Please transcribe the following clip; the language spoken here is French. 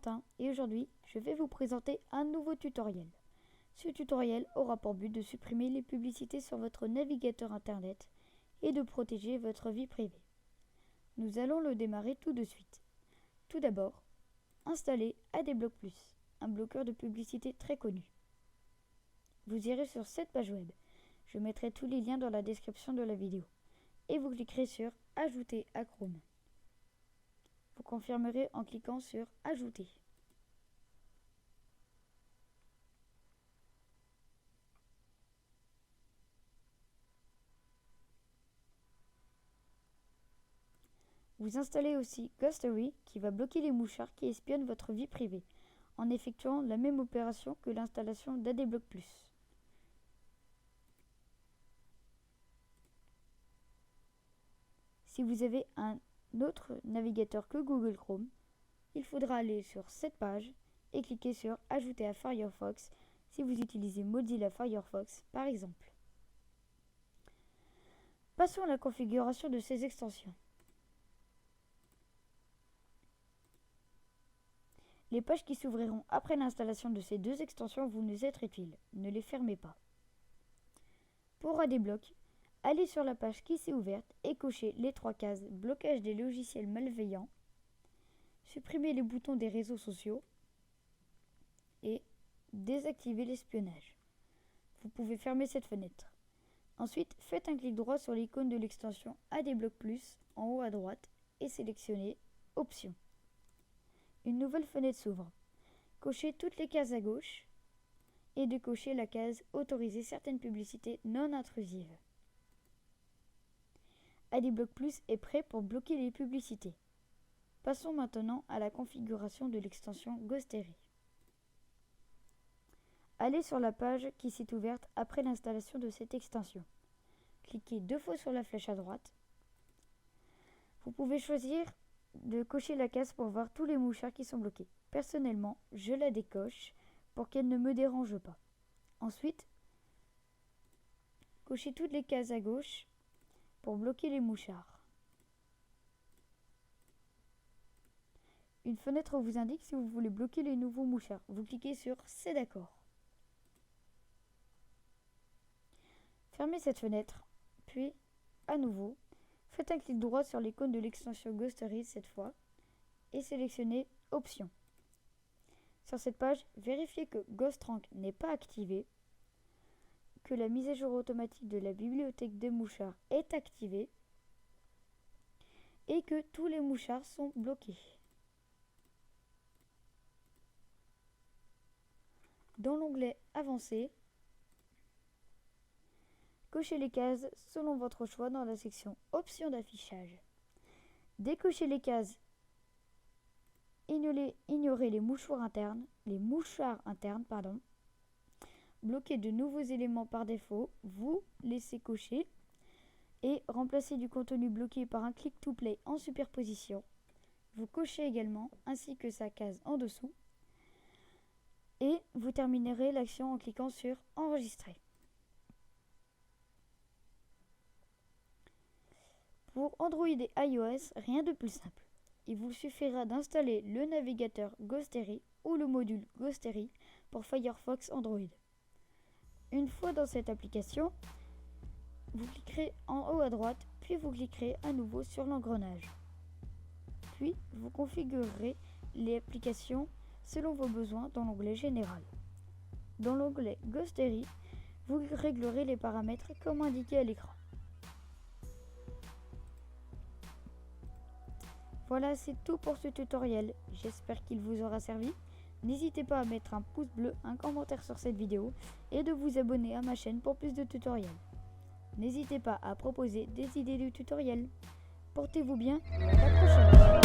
Valentin et aujourd'hui je vais vous présenter un nouveau tutoriel. Ce tutoriel aura pour but de supprimer les publicités sur votre navigateur internet et de protéger votre vie privée. Nous allons le démarrer tout de suite. Tout d'abord, installez Adblock Plus, un bloqueur de publicité très connu. Vous irez sur cette page web. Je mettrai tous les liens dans la description de la vidéo. Et vous cliquerez sur Ajouter à Chrome. Vous confirmerez en cliquant sur Ajouter. Vous installez aussi Ghostery qui va bloquer les mouchards qui espionnent votre vie privée en effectuant la même opération que l'installation d'Adblock Plus. Si vous avez un autre navigateur que Google Chrome, il faudra aller sur cette page et cliquer sur Ajouter à Firefox si vous utilisez Mozilla Firefox par exemple. Passons à la configuration de ces extensions. Les pages qui s'ouvriront après l'installation de ces deux extensions vont nous être utiles. Ne les fermez pas. Pour Adblock, allez sur la page qui s'est ouverte et cochez les 3 cases blocage des logiciels malveillants, supprimez les boutons des réseaux sociaux et désactivez l'espionnage. Vous pouvez fermer cette fenêtre. Ensuite, faites un clic droit sur l'icône de l'extension Adblock Plus en haut à droite et sélectionnez Options. Une nouvelle fenêtre s'ouvre. Cochez toutes les cases à gauche et décochez la case Autoriser certaines publicités non intrusives. Adblock Plus est prêt pour bloquer les publicités. Passons maintenant à la configuration de l'extension Ghostery. Allez sur la page qui s'est ouverte après l'installation de cette extension. Cliquez 2 fois sur la flèche à droite. Vous pouvez choisir de cocher la case pour voir tous les mouchards qui sont bloqués. Personnellement, je la décoche pour qu'elle ne me dérange pas. Ensuite, cochez toutes les cases à gauche pour bloquer les mouchards. Une fenêtre vous indique si vous voulez bloquer les nouveaux mouchards. Vous cliquez sur C'est d'accord. Fermez cette fenêtre, puis, à nouveau, faites un clic droit sur l'icône de l'extension Ghostery cette fois et sélectionnez Options. Sur cette page, vérifiez que GhostRank n'est pas activé, que la mise à jour automatique de la bibliothèque des mouchards est activée et que tous les mouchards sont bloqués. Dans l'onglet Avancé, cochez les cases selon votre choix dans la section Options d'affichage. Décochez les cases Ignorez les mouchards internes, bloquez de nouveaux éléments par défaut, vous laissez cocher et remplacez du contenu bloqué par un click to play en superposition. Vous cochez également ainsi que sa case en dessous et vous terminerez l'action en cliquant sur Enregistrer. Pour Android et iOS, rien de plus simple. Il vous suffira d'installer le navigateur Ghostery ou le module Ghostery pour Firefox Android. Une fois dans cette application, vous cliquerez en haut à droite, puis vous cliquerez à nouveau sur l'engrenage. Puis, vous configurerez l'application selon vos besoins dans l'onglet Général. Dans l'onglet Ghostery, vous réglerez les paramètres comme indiqué à l'écran. Voilà, c'est tout pour ce tutoriel. J'espère qu'il vous aura servi. N'hésitez pas à mettre un pouce bleu, un commentaire sur cette vidéo et de vous abonner à ma chaîne pour plus de tutoriels. N'hésitez pas à proposer des idées de tutoriels. Portez-vous bien, à la prochaine.